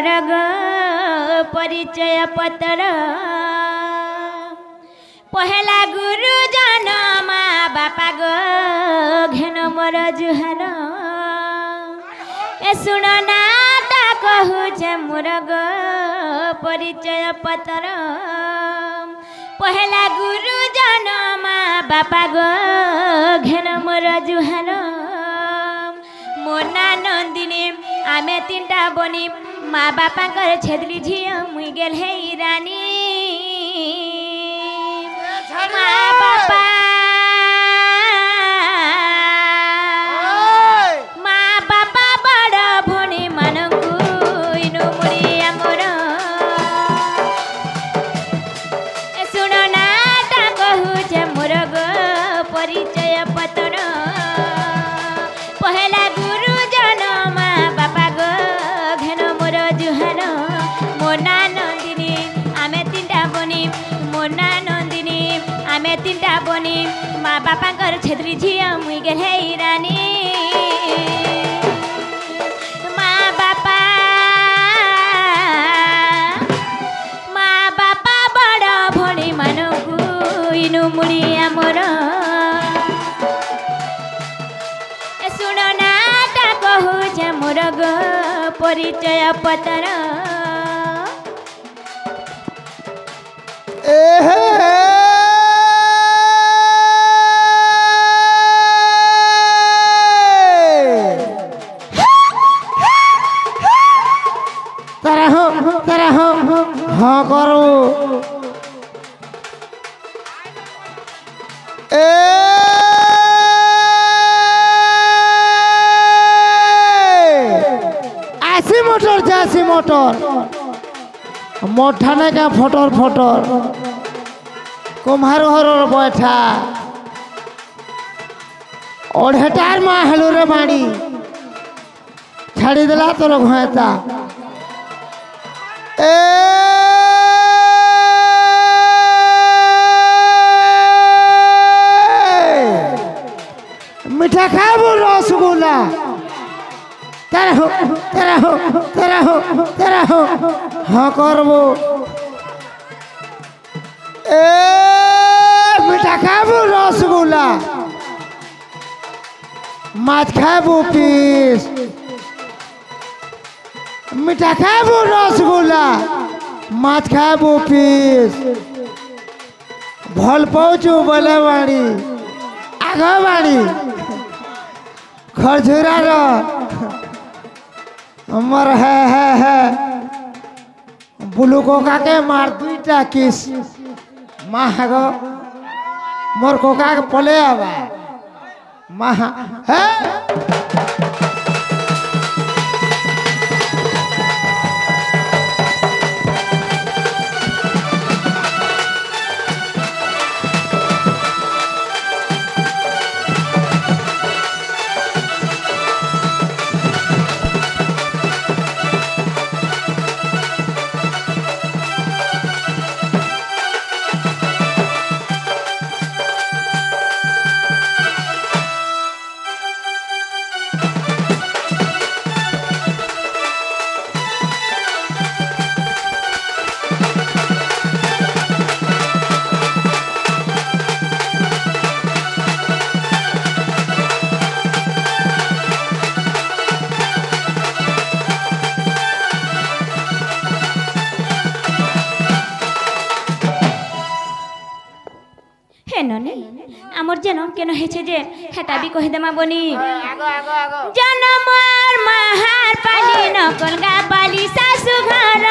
रग परिचय पत्र पहला गुरु जन माँ बापा गो घेन मोर जुहार ए सुन नाता कहूचे मोर गो परिचय पत्र पहला गुरु जन माँ बापा गो घेन मोर जुहार मोना नंदिनी आमे तीनटा बनी माँ बापा कर छेदली झिया मुई गेल है रानी माँ बापा माँ बापा बड़ भणी मानकु इनु मुड़िया मोर सुन नाटा कहूचे मोर गो परिचय पत्र पहला गुरु जन माँ बापा गो घेन मोर जुहार मोना नंदिनी आमे तीनटा बनी मोना नंदिनी आमे तीनटा बनी माँ बापा कर छेदरी झिया मुई गेल है रानी माँ बापा बड़ भणी मानकु इनु मुड़िया मोर सुन नाटा कहूचे मोर गो परिचय पत्र हाँ करो ऐसी मोटर जैसी मोटर मोठाने का फोटर फोटर कुम्हार घर बैठा और हेटार माँ हेलो रे माड़ी छाड़ी दिला तोर घोता मीठा खाबो रसगुल्ला तेरा हो तेरा हो तेरा हो तेरा हो हाँ करबो मीठा खाबो रसगुल्ला माछ खाबो पीस मीठा खाबो रसगुल्ला माछ खाबो पीस भल पहुँचू बोले बाड़ी आग बाड़ी खरझुरा हमर है बुलू कोका के मार दुईटा किस माँ गो मोर कोका के पले आवा माँ है आमर जन्म केन हेछे जे हेटा भी कहि देमा बनी जन्मर महार पाली नकलगा पाली सासु घर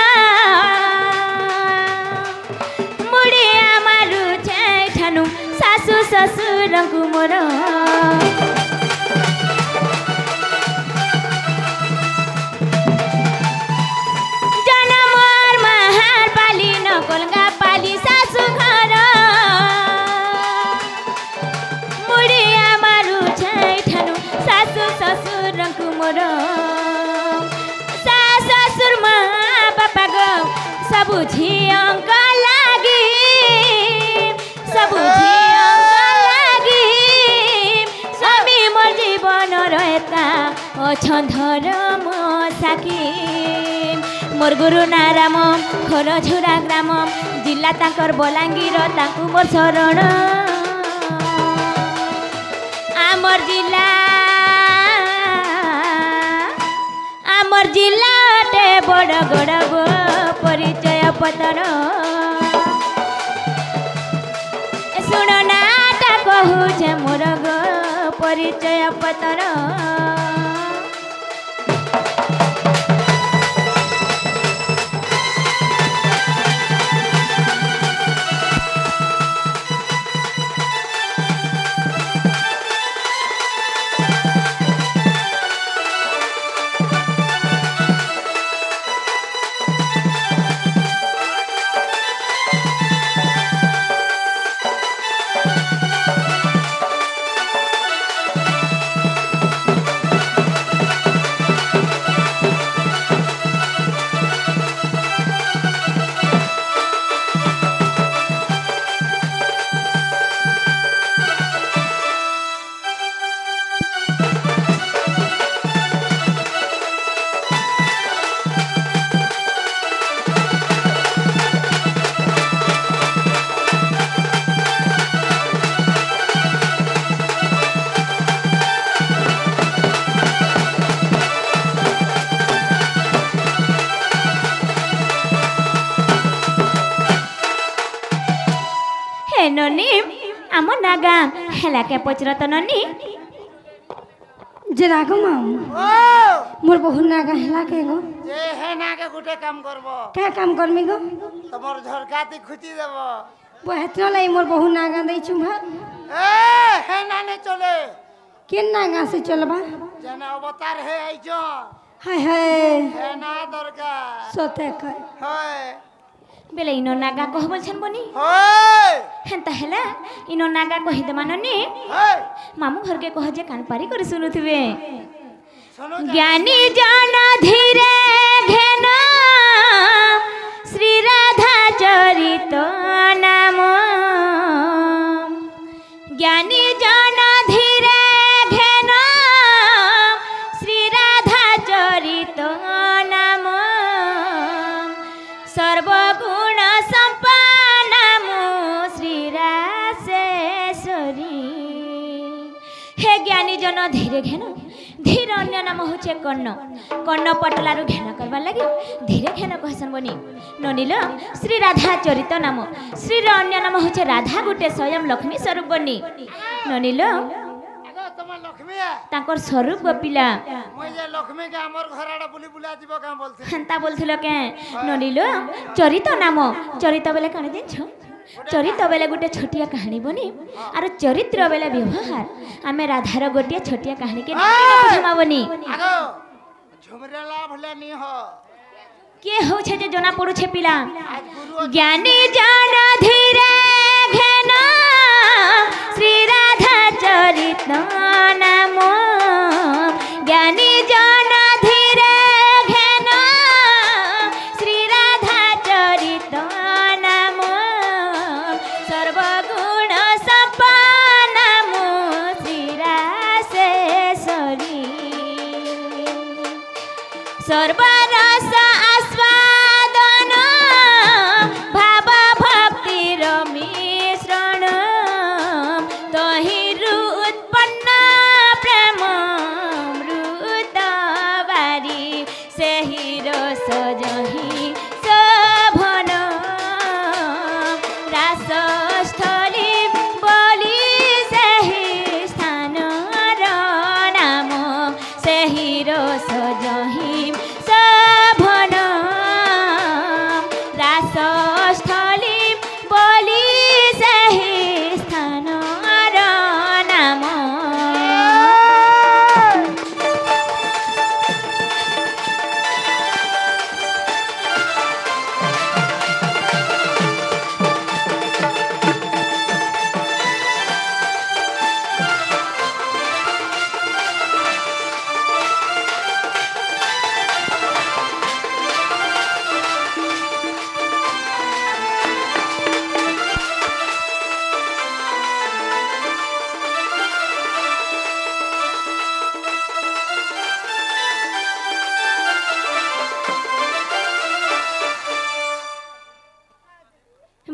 मुड़ी आमारु छै ठानु सासु ससुरंकु मोर जन्मर महार पाली नकलगा पाली सासु घर ससुरंकु मोर ससुर माँ बापा गो सबु झियंक लागी सबु झियंक लागी स्वामी मोर जीवन रहता अछन धर्म साकी मोर गुरु ना राम खरझुरा ग्राम जिला ताकर बलांगीर ताकू मोर शरण आमर जिला टे बड़गड़ गो परिचय पतर शुण नाटा कहूचे मोर गो परिचय पतर ननी आम नागा हेला के पचर तो ननी जे रागो माम मोर बहु नागा हेला के गो जे हे ना के गुटे काम करबो क्या काम करमी गो तमर झरकाती खुची देबो बहत लाई मोर बहु नागा दै छु भार ए हे ना ने चले केन नागा से चलबा जना अवतार है आइजो हाय हाय हे ना दरकार सोते कर हाय बेले इनो नागा कह बोल छन बनी हाय हेंता हेला इनो नागा कहि दे माननी हाय मामू घर के कह जे कान पारी कर सुनुथबे सुनो ज्ञानी जन धीरे घेना श्री राधा चरित नाम ज्ञानी जन धीरे घेना श्री राधा चरित नाम सर्वगुण संपन्नम श्री रासेश्वरी हे ज्ञानी जन धीरे घेन धीर अन्य नाम होचे कर्ण कर्ण पटलारू घेन करवा लगी धीरे घेन कहसन बनी ननील श्री राधा चरित नाम श्री अन्य नाम होचे राधा गुटे स्वयं लक्ष्मी स्वरूप बनी ननील आगो तम लक्ष्मी तांकर स्वरूप पिला মই যে লক্ষ্মী কে আমার ঘরাড়া বুলি বুলা দিব কাম বলছি হেন্তা বলছিল কে ননিল চরিত নাম চরিত বেলে কানে জানছ চরিত বেলে গোটে ছোটিয়া কাহিনী বনি আর চরিত্র বেলে ব্যবহার আমি রাধার গোটিয়া ছোটিয়া কাহিনী কে বুঝামা বনি আগো ঝুমরেলা ভলে নি হ কে হচ্ছে যে জনা পড়ুছে পিলা আজ গুরু জ্ঞানী জন ধীরে ঘেন শ্রী রাধা চরিত নাম জ্ঞানী জন ধীরে ঘেন শ্রী রাধা চরিত নাম সর্বগুণ সম্পন্নম শ্রী রাসেশ্বরী সর্বরস আস্বাদন ভাব ভক্তির মিশ্রণ তহিরু উৎপন্ন প্রেম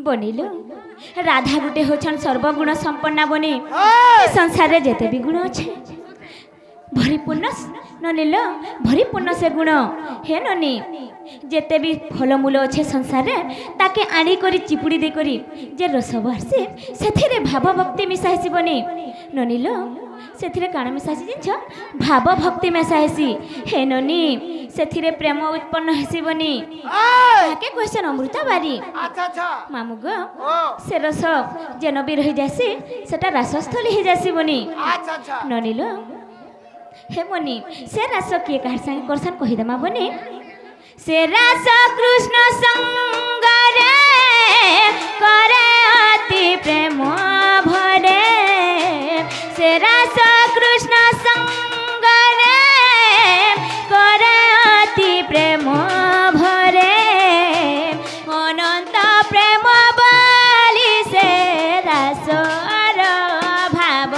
বনিল রাধা গুটে হচ্ছন সর্বগুণ সম্পন্না বনি সংসারে যেতে বি গুণ আছে ভরিপূর্ণ ননিল ভরিপূর্ণ সে গুণ হে ননি যেতে বি ফলমূল আছে সংসারে তাকে আনি করি চিপুড়ি দেই করি যে রস বাহারছে সেথিরে ভাব ভক্তি মিশা হেসিবনি ননিল সেথিরে কাণ মিশা হেসি জিনিস ভাব ভক্তি মিশা হেসি হে ননি সেথিরে প্রেম উৎপন্ন হেসিবনি তাকে কইছেন অমৃত বারি মামু গো সে রস যেন বি রহি যাসি সেটা রাসস্থলী হয়ে যাসিবনি ননিল হে বনি সে রাস কিଏ কাহার সাথে করছন কহিদেমা বনি সে রাস কৃষ্ণ সঙ্গরে করে অতি প্রেম ভরে সে রাস কৃষ্ণ সঙ্গরে করে অতি প্রেম ভরে অনন্ত প্রেম বলি সে রাসর ভাব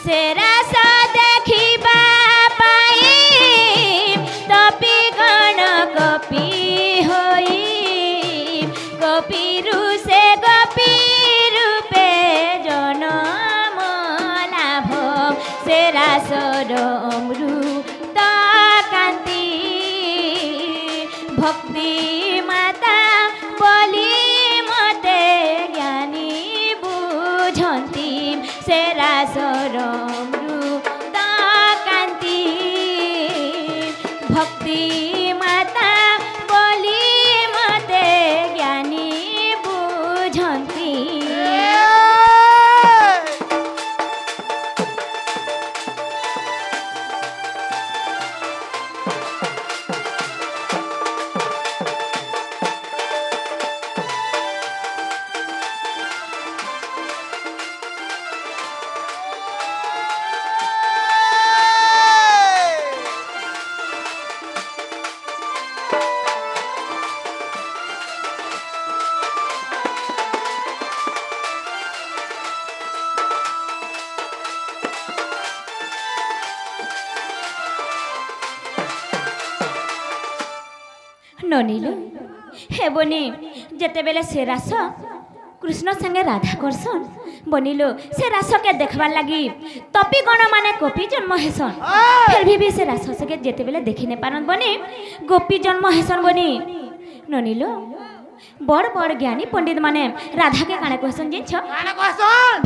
সে রাস দেখিবা পাই তপি গণ কপি হই কপিরু সে গোপী রূপে জনম লাভ সে রাসর অমৃত কান্তি ভক্তি মাতা বলি মতে জ্ঞানী বুঝন্তি সে রাসর অমৃত কান্তি ভক্তি মাতা বলি মতে জ্ঞানী বুঝন্তি ননিল হে বনি যেতেবেলে সে রাস কৃষ্ণ সঙ্গে রাধা করছন বনিল সে রাসকে দেখবার লাগি তপি গণ মানে গোপী জন্ম হেসন ফির भी সে রাস সকে যেতেবেলে দেখি নে পারন বনি গোপী জন্ম হেসন বনি ননিল বড় বড় জ্ঞানী পণ্ডিত মানে রাধাকে কানে কহসন জিনিস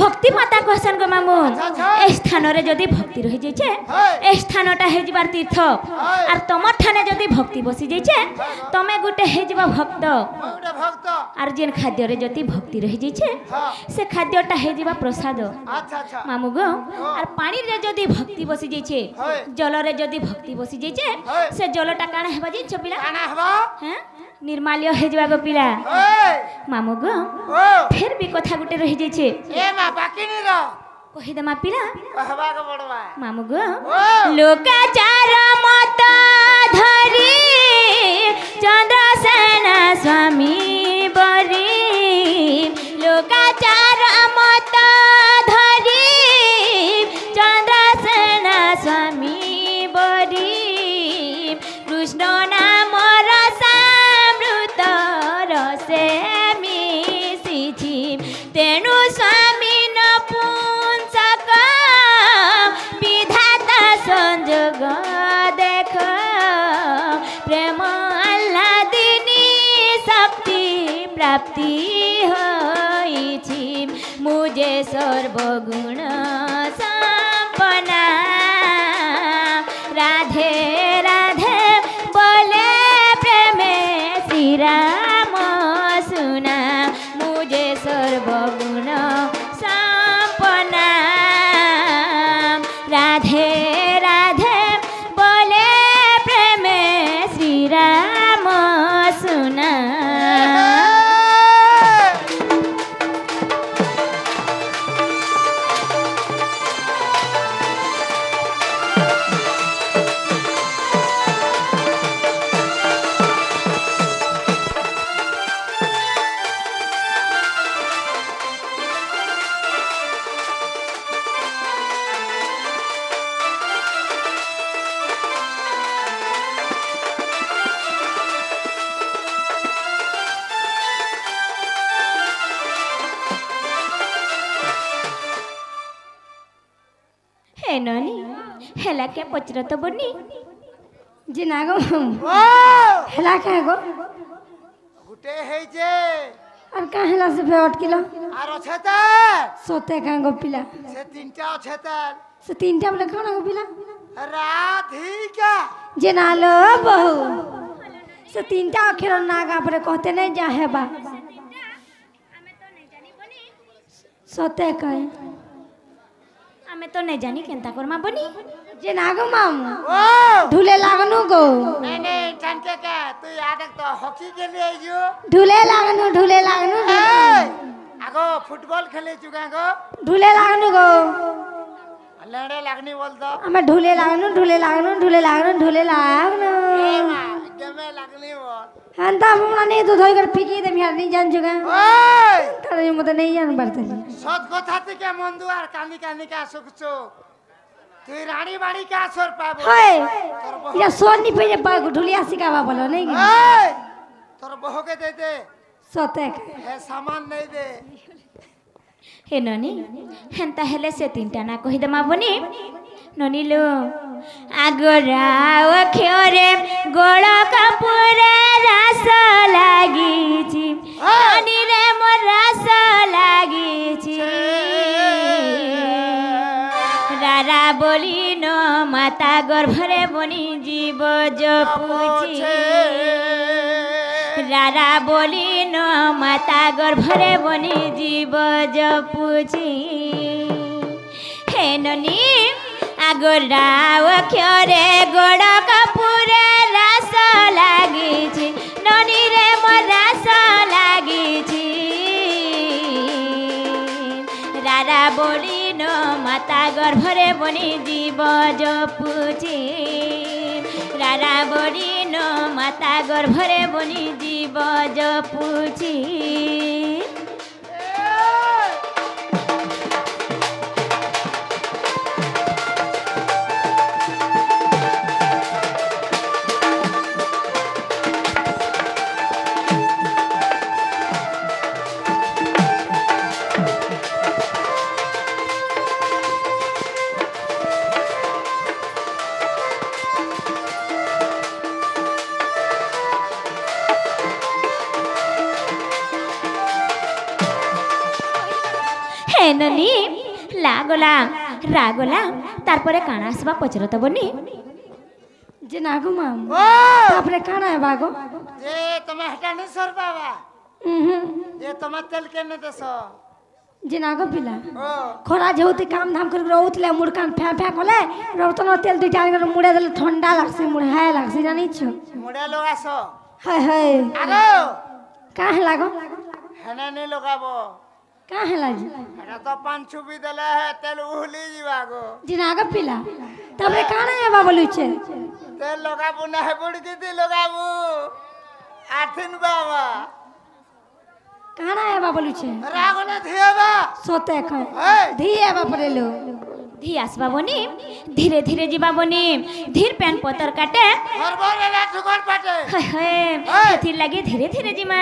ভক্তি মাতা কহসন গো মামু এই স্থানরে যদি ভক্তি রহি যাইছে এই স্থানটা হে যাবার তীর্থ আর তোমার ঠানে যদি ভক্তি বসি যাইছে তুমি গুটে হে যাবা ভক্ত আর যেন খাদ্যরে যদি ভক্তি রহি যাইছে সে খাদ্যটা হে যাবা প্রসাদ মামু গো আর পানিরে যদি ভক্তি বসি যাইছে জলরে যদি ভক্তি বসি যাইছে সে জলটা কানা হেবা জিনিস পিলা হ্যাঁ निर्माल्य हे जवा गो पिला मामू गो फिर भी कथा गुटे रही जाइछे ए मा बाकी नि रो कहि दे मा पिला कहबा गो बडवा मामू गो लोकाचार मत धरी चंद्रसेन स्वामी बरी लोकाचार मत धरी चंद्रसेन स्वामी बरी कृष्ण नाम तेणु स्वामी नपुंसक विधाता संजोग देख प्रेम आह्लादिनी शक्ति प्राप्ति होइछि मुझे सर्वगुण संपन्ना राधे राधे बोले प्रेमे श्री राम सुना मुझे सर्वगुण संपन्ना राधे राधे बोले प्रेमे श्री राम सुना ହେ ନନି ହେଲା କେ ପଚର ତ ବନି যে না গো মামু ও হেলা কে গো গুটে হেইছে আর কা হেলা সে ফে অটকিল আর আছে তা সতে কা গো পিলা সে তিনটা আছে তার সে তিনটা বলে কানা গো পিলা রাধিকা যে না লো বহু সে তিনটা অক্ষর না গা পরে কহতে নাই যা হেবা সতে কয় ଆମେ ତ ନାଇଁ ଜାନି କେନ୍ତା କରମା ବନି যে না গো মামু ও ঢুলে লাগানো গো नहीं नहीं जानते क्या तू याद है तो हॉकी के लिए जो ঢুলে লাগানো आगो फुटबॉल खेले चुका गो ঢুলে লাগানো গো लड़े लगनी बोल दो আমার ঢুলে লাগানো गेमे लगनी बोल হ্যাঁ তা আমরা নেই তো ধই করে ফিকি দেমি আর नहीं जान जुगा ओए তার মতে नहीं जान পারতে सत কথা থেকে মন্দু আর কানি কানি কা সুকছো তুই রানী বাড়ি কা সর পাবো হয় ইয়া সোনি पे जे बाग ঢুলিয়া শিখাবা বলো নেই ओए তোর বহকে দে দে সতে है सामान नहीं दे ହେ ନନି ହେନ୍ତା ହେଲେ ସେ ତିନିଟା ନା କହିଦେମା ବନି ନନି ଲୋ ଆଗରା ଅକ୍ଷରେ ଗୋଳ କାପୁରେ ରାସ ଲାଗିଛି ନନିରେ ମୋ ରାସ ଲାଗିଛି ରାରା ବୋଲି ନ ମାତା ଗର୍ଭରେ ବନି জীব জপুছি রারা বলি ন মাতা গর্ভরে বনি জীব জপুছি হে ননি আগরা অক্ষরে গোড় কাপুরে রাস লাগিছি ননি রে মো রাস লাগিছি রারা বলি ন মাতা গর্ভরে বনি জীব জপুছি রারা বলি ন মাতা গর্ভরে বনি জীব জপুছি ননি লাগলা রাগলা তারপরে কানা আসবা পচরত বনি যে না গো মামু ओ তারপরে কানা বাগো जे तुम हटा नहीं सर बाबा ये तुम तेल के न देसो যে না গো পিলা ओ খরা যেহেতু কাম ধাম করে রৌতলে মুড় কান ফ্যা ফ্যা কলে রৌতন তেল দুই চার করে মুড়ে দিলে ঠান্ডা লাগছে মুড়ে হায় লাগছে জানিছ मुड़े लोग आसो হায় হায় आगो কাহে লাগো हेने नहीं लगाबो কাহে লাগি এটা তো পাঁচু বি দেলে হে তেল উহলি ଯିବା গো যে না গো পিলা তারপরে কানা এবা বলুছে তেল লগাবো না হে বুড়কি দি লগাবো আঠিন বাবা কানা এবা বলুছে রাগনে ধিয়াবা সতে কয় এই ধি এবা পড়েলো ধি আসবা বনি ধীরে ধীরে ଯିବା বনি ধীর প্যান পতর কাটে হরবরে লা ঠুকর পাটে ସେଥିର ଲାଗି ଧୀରେ ଧୀରେ ଯିମା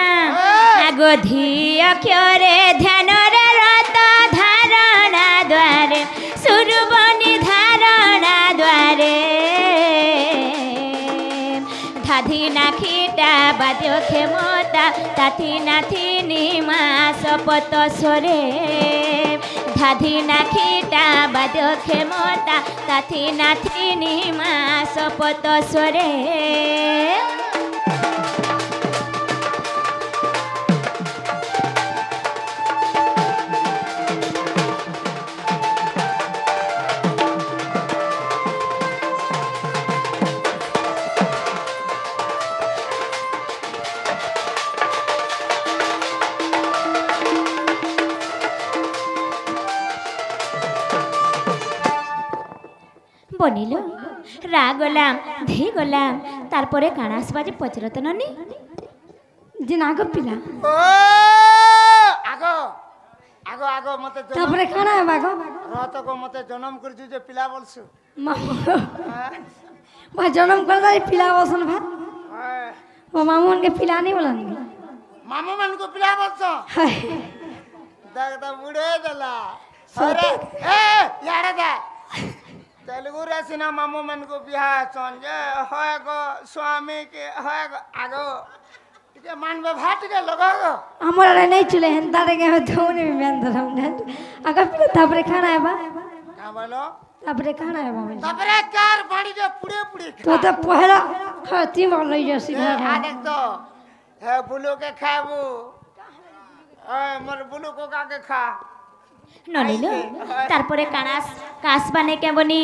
ଆଗ ଧି ଅକ୍ଷରେ ଧ୍ୟାନରେ ରତ ଧାରଣା ଦ୍ୱାରେ ସୁରବନି ଧାରଣା ଦ୍ୱାରେ ଧାଧି ନାଖିଟା ବାଦ୍ୟ କ୍ଷମତା ତାଥି ନାଥିନି ମାସ ପତସ୍ୱରେ ধাধি নাখিটা বাদ্য ক্ষমতা তাথি নাথিনি মাস পতস্বরে বনিল রাগলাম ধি গলাম তারপরে কানা আসবা যে পচরত ননি যে না গো পিলা ও আগো আগো আগো মতে তারপরে কানা এবা গো রত গো মতে জনম করছু যে পিলা বলছু মামু ভাই জনম করলে পিলা বসন ভাই ও মামুনকে পিলা नहीं बोलन মামু মান কো পিলা বলছো हाय দেখ দা বুড়ে দেলা अरे ए यार दे तेलुगु रे सिना मामू मन को बिहार संजे होय गो स्वामी के होय गो आगो टिके मान व्यवहार टिके लगागो हमर रे नहीं चले हेंता रे के धोने में अंदर हम आगे फिर तापरे खाना है बा का बोलो तापरे खाना है बा तबरे कार बाड़ी जे पुड़े पुड़े तो पहला खाती मर लई जसी आ देख तो हे बुलू के खाबू मोर बुलू को का के खा ননিল তারপরে কাশ বানে কেবনি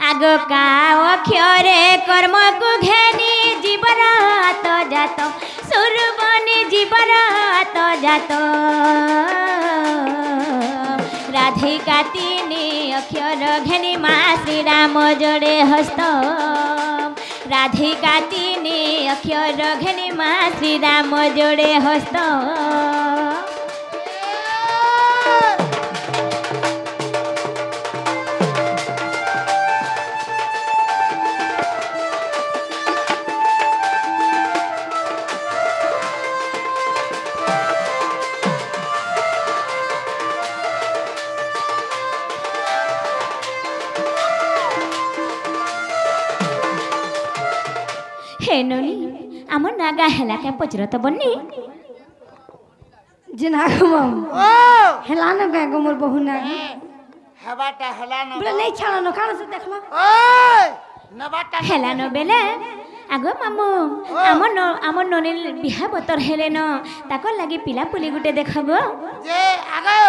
আগ কা অক্ষরে কর্মকু ঘেনি জীবরাত জাত সুরবনি জীবরাত জাত রাধিকা তিনি অক্ষর ঘেনি মা শ্রীরাম জোড়ে হস্ত রাধিকা তিনি অক্ষর ঘেনি মা শ্রীরাম জোড়ে হস্ত ননি আমার নাগা হেলা কে পচরত বন্নি जिना गम ओ हेला न गा गमर बहु ना हेबाटा हेला न बोले नहीं छाड़ा न खाना से देखला ओय नबाटा হেলা ন বেলে আগ মামু আমার ননিল বিহা বতর হেলে ন তাকর লাগি পিলা পুলি গুটে দেখাব जे आगो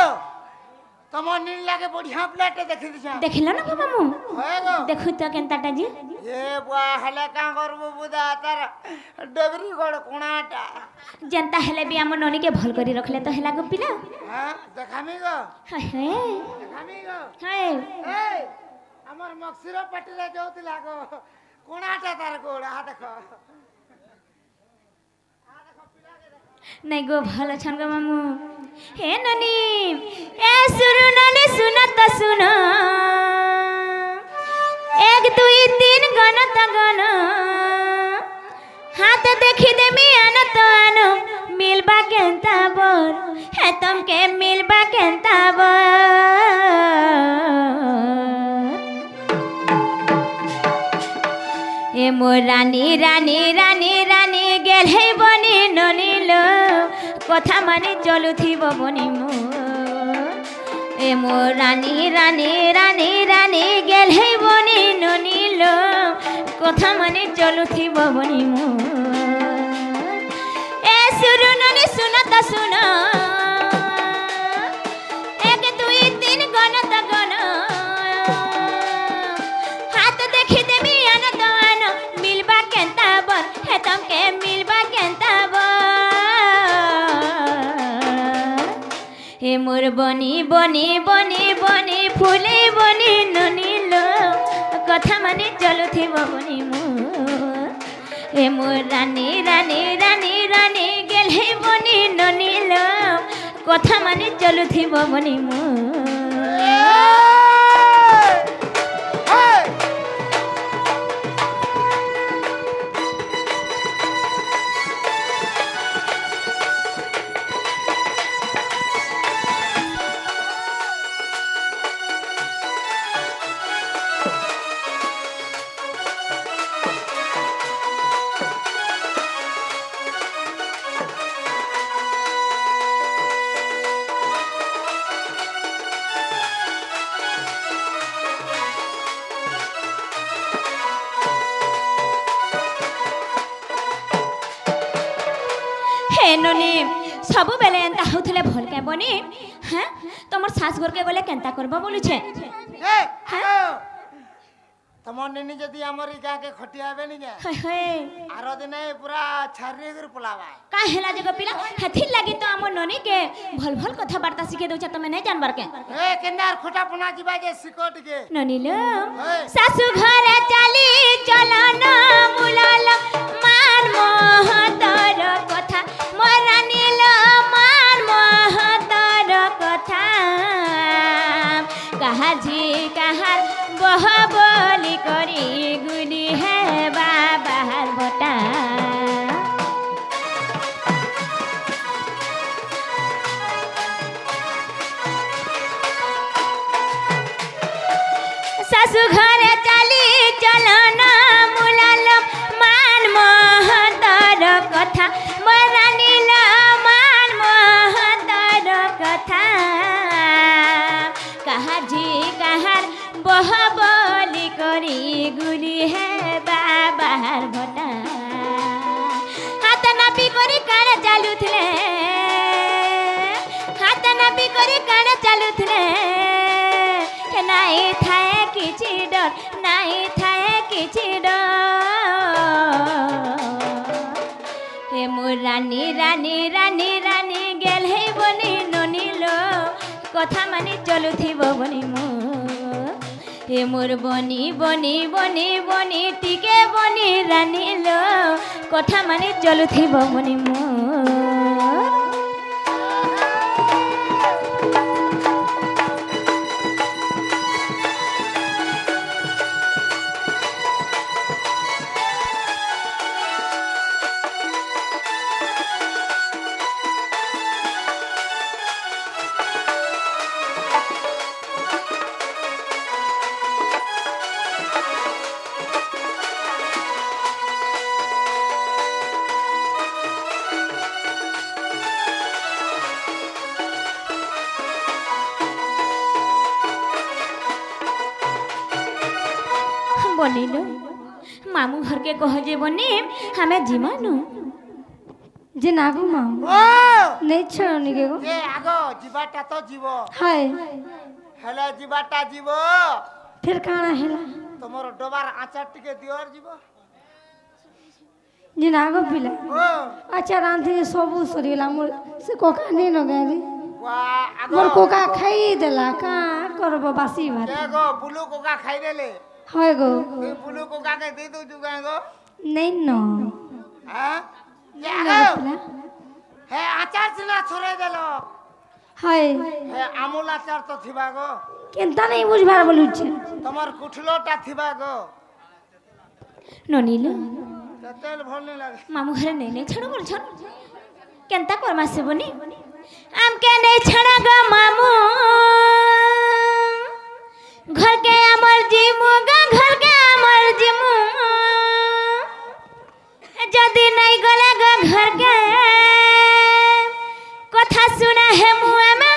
तम नील लागे बढ़िया प्लेट देखि दिछा দেখিল না গো মামু होय गो দেখু তো কেনতাটা জি ये बुआ हले का करबो बुदा तार डबरी गड़ कोणाटा যেনতা হেলে বি আমার ননিকে ভাল করি রাখলে তো হেলা গো পিলা हां देखामी गो হায় হায় देखामी गो হায় ए हमर मक्सिरो पटिले जोत लागो कोणाटा तार गोड़ आ देखो নাই গো ভালো ছান গো মামু হে ননি এ সুরু ননি শুনত শুন এক দুই তিন গণত গণ হাত দেখি দেমি আনত আন মিলবা কেনতা বর হে তমকে মিলবা কেনতা বর এ মোর রানী রানী রানী রানী গেল হে বনি ননিল কথা মানে চলুথিব বনি মো এ মোর রানী রানী রানী রানী গেল হে বনি ননিল কথা মানে চলুথিব বনি মো এ সুরু ননি শুনত শুন এক দুই তিন গণত গণ হাত দেখি দেমি আনত আন মিলবা কেনতা বর হে তমকে মিলবা কেনতা বর হে মোর বনি বনি বনি বনি ফুলে বনি ননিল কথা মানে চলুথিব বনি মো এ মোর রানী রানী রানী রানী গেল হে বনি ননিল কথা মানে চলুথিব বনি মো ননি सबुबेले एंता होथले भल के बनी हैं तमर सास घर के गले केंता करबा बोलुछे ए हां तमन नेनी जदी हमर ई गा के खटियाबे नी गे हाय हाय आरो दिने पूरा छारी कर पुलावा का हेला जग पिला हथि लागि तो हमर ननी के भल भल कथा वार्ता सिखे दोछ तमे नै जानबार के ए केनार खोटा पुना जिबा के सिकोट के ननील सासु घर चाली चलन मुलाल मान मोहतर कथा मोरा नील मान मोहतर कथा कहा जी कहा बह बोली करी गुनी है बाबा बटा सासु सुघरे चली चलना मुलाल मान महतर कथा मरानील मान महतर कथा कहाँ जी कहाँ बह बोली करी गुली है बाबार भटा हाथ नापी करी कान चालू थे हाथ नापी करी कान चालू थे नाई थाए किछि डर नाई थाए किछि डर हे मोर रानी रानी रानी रानी गेल हे बनी ननिलो कथा मानी चलुथिबो बनी मो हे मोर बनी बनी बनी बनी टिके बनी रानी लो कथा मानी चलुथिबो बनी मो बनिलो मामू घर के कह जे बनी हमें जीवानु जे नागो माँ ओ नहीं छड़नी के गो ए आगो जीवाटा तो जीव हाय हेले जीवाटा जीव फिर काना हेला तमर डबार आचार टिके दियर जीव जे नागो पिला ओ अच्छा रांधे सबू सरीला मोर से कोका नहीं न गाली वाह आगो मोर कोका खाई देला का करबो बासी भात एगो बुलू कोका खाई देले हाय गो ए बुलू कोका के दे दू जुगा गो नहीं न हां ये ना आगो पिला हे आचार सिना छोड़े देलो हाय हे আমুল আচার তো থিবা গো केनता नहीं बुझबार बोलुछ তোমার কুঠলোটা থিবা গো ननिलो তেল ভাল নাই লাগে मामू घर नहीं नहीं छड़ बोल छड़ केनता करमा से बनी आम के नहीं छड़ा ग मामू घर के अमर जीमू ग घर के अमर जीमू जदी नहीं गले ग घर के कथा सुना है मुआ में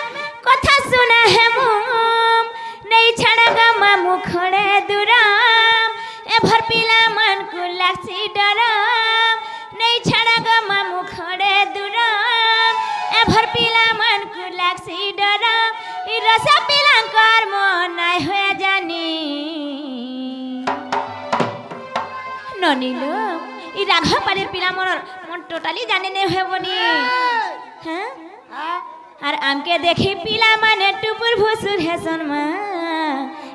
कथा सुना है मुम नहीं छड़ा ग मामू खड़े दुराम ए भर पीला मन को लासी डराम नहीं छड़ा ग मामू खड़े दुराम ए भर पीला मन को लासी डराम ई रसा पीला कर मन नहीं होए जानी ननिलो ई राघव पाले पीला मन टोटली जाने नहीं है बनी हैं हां और आम के देखी पीला माने टुपुर भुसुर है सनमा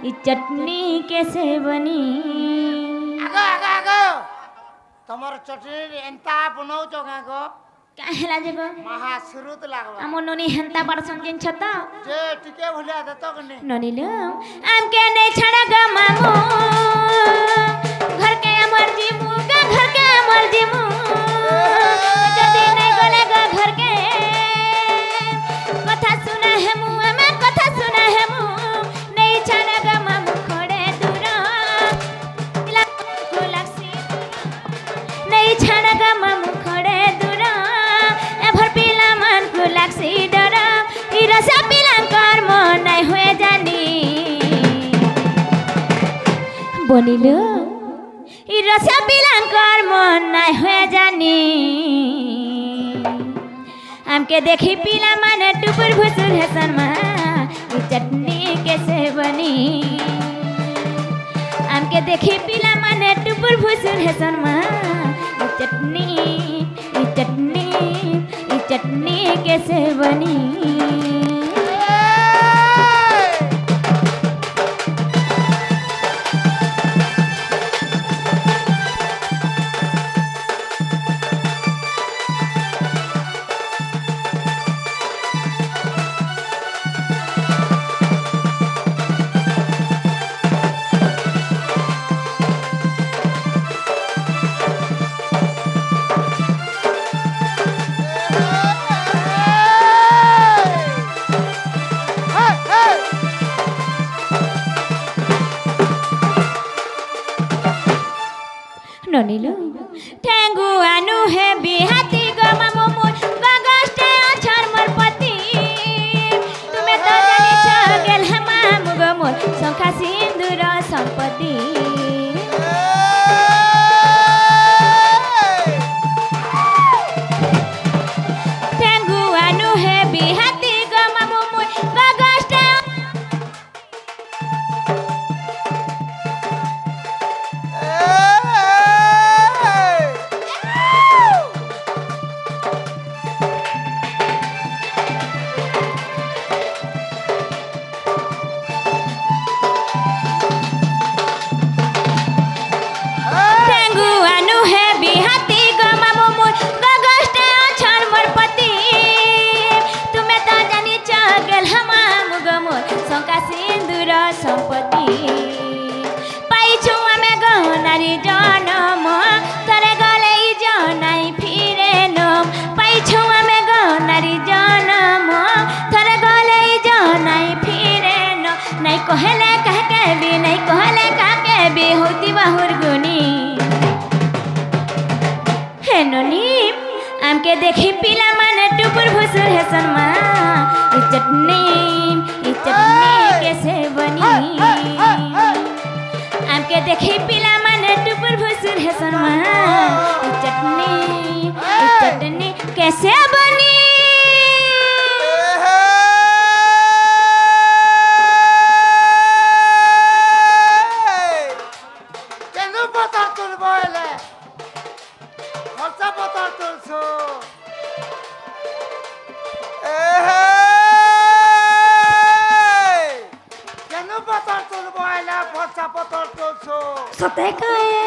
ई चटनी कैसे बनी आगो आगो आगो তোমার চটনি এন্তা বনাও চগা গো काहेला जेगो महासुरुत लागबा आम ननी हेंता बड़सन जिन छत जे टिके भलिया देतो कने ननिलो आम के नहीं छड़ा ग मामू घर के अमर जीमू ग घर के अमर जीमू जदी नहीं गले ग घर के कथा सुना है मुआ में कथा सुना है मु नहीं छड़ा ग मामू खड़े दूरा लासी नहीं छड़ा ग मामू खड़े दूरा ए भर पीला मन को लासी डरा ई रसा पीला कर मन नहीं हुए जानी बनिलो ई रसा पीला कर मन नहीं हुए जानी हमके देखी पीला मन टुपुर भुसुर है सनमा ई चटनी कैसे बनी हमके देखी पीला मन टुपुर भुसुर है सनमा ई चटनी कैसे बनी ঠেঙ্গু আনু হে বিহাতি গো মামু মুই গগস্টে অছর মোর পতি তুমি তো জানিছ গেল হে মামু গো মোর শঙ্খা সিন্দুর সম্পত্তি ঠেঙ্গু আনু হে বিহাতি গো মামু মুই গগস্টে ঠেঙ্গু আনু হে বিহাতি গো মামু মুই গগস্টে অছর মোর পতি তুমি তো জানিছ গেল হে মামু গো মোর শঙ্কা সিন্দুর সম্পত্তি পাইছু আমি গহনারি জনম তরে গলে জনাই ফিরে নম পাইছু আমি গহনারি জনম তরে গলে জনাই ফিরে ন নাই কহেলে কাকে বি নাই কহেলে কাকে বি হতি বাহুর গুনি হেননি আমকে দেখি পিলা মানে টুপুর ভুসুর হেসন মা ই চটনি कैसे बनी আমকে দেখি পিলা মানে টুপুর ভুসুর হেসন মা ই চটনি कैसे बनी কেন পতর তুলবো এলে খরচা পতর তুলছো কেন পতর তুলবো এলে খরচা পতর তুলছো সতে কায়ে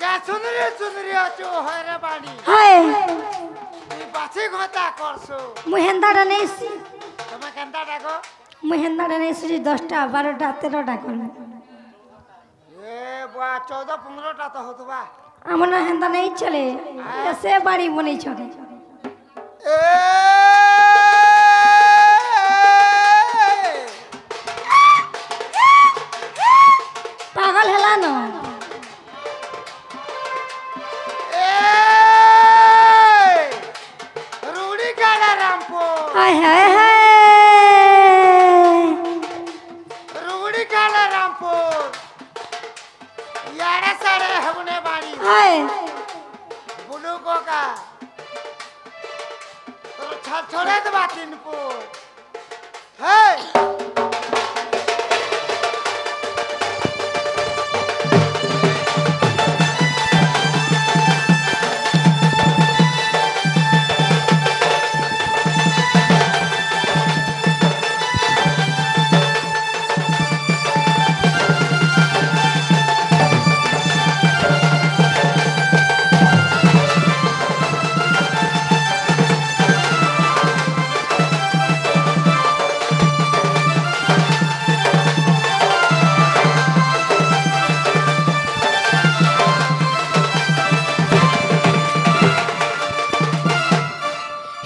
কে চুনরি আছো হয় রে বাড়ি হায় তুই বাছি ঘটা করছো মুই হেন্দাটা নেইছি তুমি কেনটা ডাকো মুই হেন্দাটা নেইছি 10টা 12টা 13টা করবে এ বুয়া 14-15টা তো হতবা আমার না হেন্দা নেই চলে সে বাড়ি বনেই চলে এ পাগল হেলা ন রুড়ি গাড়া রামপুর হায় হায় হায় রুড়ি গাড়া রামপুর ইয়ারে সারে হবনে বাড়ি হায় বুলু কোকা তোর ছড়ে দেবা তিনপুর হেই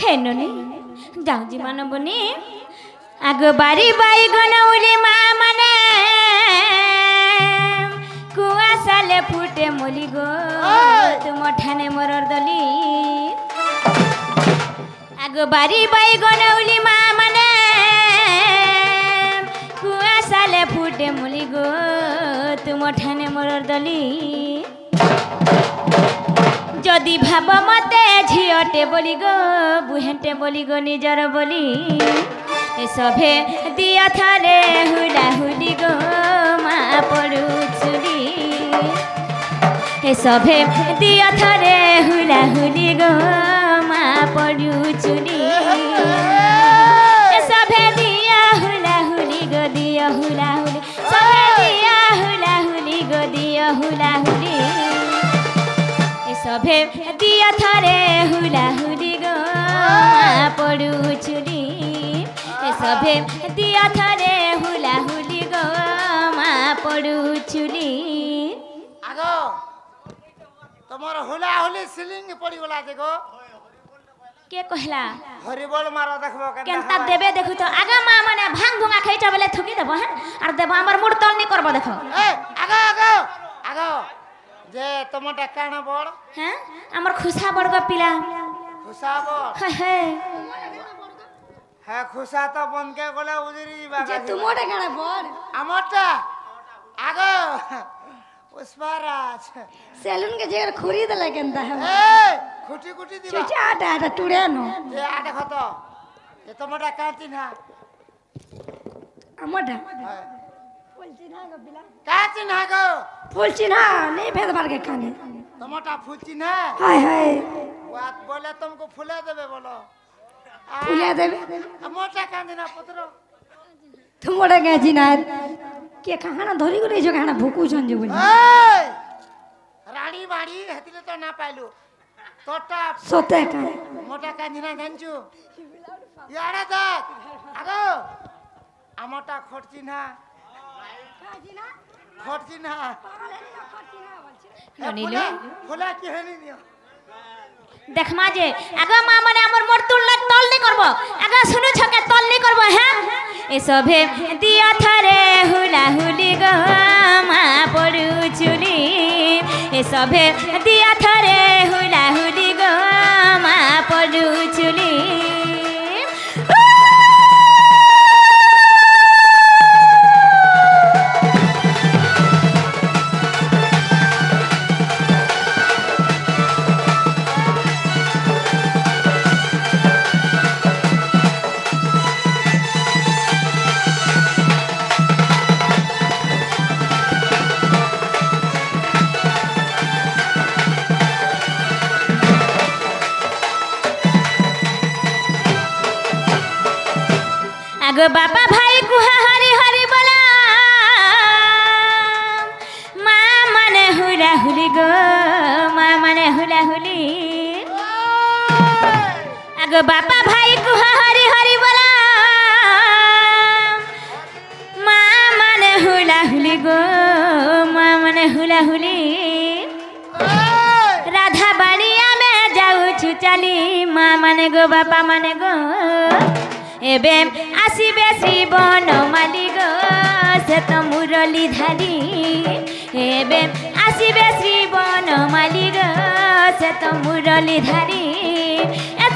হেননি যাউজি মানবনি আগ বাড়ি বাইগন উলি মা মানে কুয়া সালে ফুটে মলি গো তুম ঠানে মোরর দলি আগ বাড়ি বাইগন উলি মা মানে কুয়া সালে ফুটে মলি গো তুম ঠানে মোরর দলি যদি ভাব মতে ঝিওটে বলি গো বুহেঁটে বলি গো নিজর বলি এসভে দিয়া থারে হুলা হুলি গো মা পড়ু চুলি এসভে দিয়া থারে হুলা হুলি গো মা পড়ু চুলি এসভে দিয়া হুলা হুলি গো দিয়া হুলা হুলি সভে দিয়া হুলা হুলি গো দিয়া হুলা হুলি সভে দিয়া থারে হুলা হুলি গো পড়ু চুলি সভে দিয়া থারে হুলা হুলি গো মা পড়ু চুলি আগো তোমার হুলা হুলি সিলিং পড়ি গলা দেখো কে কহলা হরিবল মারা দেখবো কেনতা দেবে দেখু তো আগা মা মানে ভাং ভুঙা খাইছ বেলে থুকি দেব হ্যাঁ আর দেব আমার মুড তল নি করব দেখো এ আগো আগো আগো যে তোমারটা কেন বড় হ্যাঁ আমার খুশা বড় গো পিলা খুশা বড় হ্যাঁ হ্যাঁ হ্যাঁ খুশা তো বনকে গলে উজুরি দিবা যে তোমারটা কেন বড় আমারটা আগো পুষ্পারাজ সেলুন के जगह खरीद ले केनता है এই খুটি খুটি দিবা चुचा आटा आटा टुड़े नो যে আটা কত যে তোমারটা কাঁচি না अमडा হ্যাঁ फुल चिन्हा गो बिला কাঁচি না গো फुल चिन्हा नहीं भेद बार के खाने তোমারটা ফুলছি না हाय हाय बात बोले तुमको फुले देवे बोलो फुले देवे मोटा कांदी ना पुत्र तुमोड़ा के जिना के कहाना धरी को नहीं जो कहाना भूकू छन जो बोली এই রানী বাড়ি হেতিলে তো না পাইলু তোরটা सोते का মোটা কাঁদি না জানছু ইয়ারে দেখ আগো আমারটা খরচি না খরচি না ননিলো ফুলা কি হেলি নিও দেখ মা যে আগে মা মানে আমার মোর তুলনা তল নি করব আগে শুনু ছকে তল নি করব হ্যাঁ এসবে দিয়া থরে হুলা হুলি গো মা পড়ু চুলি এসবে দিয়া থরে হুলা হুলি গো মা পড়ু চুলি আগো বাবা ভাই কুহা হরি হরি বলা মা মানে হুলা হুলি গো মা মানে হুলা হুলি আগো বাবা ভাই কুহা হরি হরি বলা মা মানে হুলা হুলি গো মা মানে হুলা হুলি রাধা বাড়ি আমি যাউছু চালি মা মানে গো বাপা মানে গো এবে আসিবে শ্রী বনমালী গো সে তো মুরলী ধারি এবে আসিবে শ্রী বনমালী গো সে তো মুরলী ধারি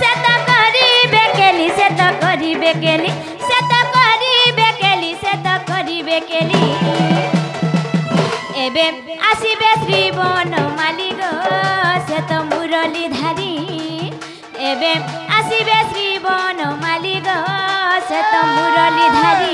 সে তো করিবে কেলি সে তো করিবে কেলি সে তো করিবে কেলি সে তো করিবে কেলি এবে আসিবে শ্রী বনমালী গো সে তো মুরলী ধারি এবে আসিবে শ্রী বনমালী গো সে তো মুরলী ধারি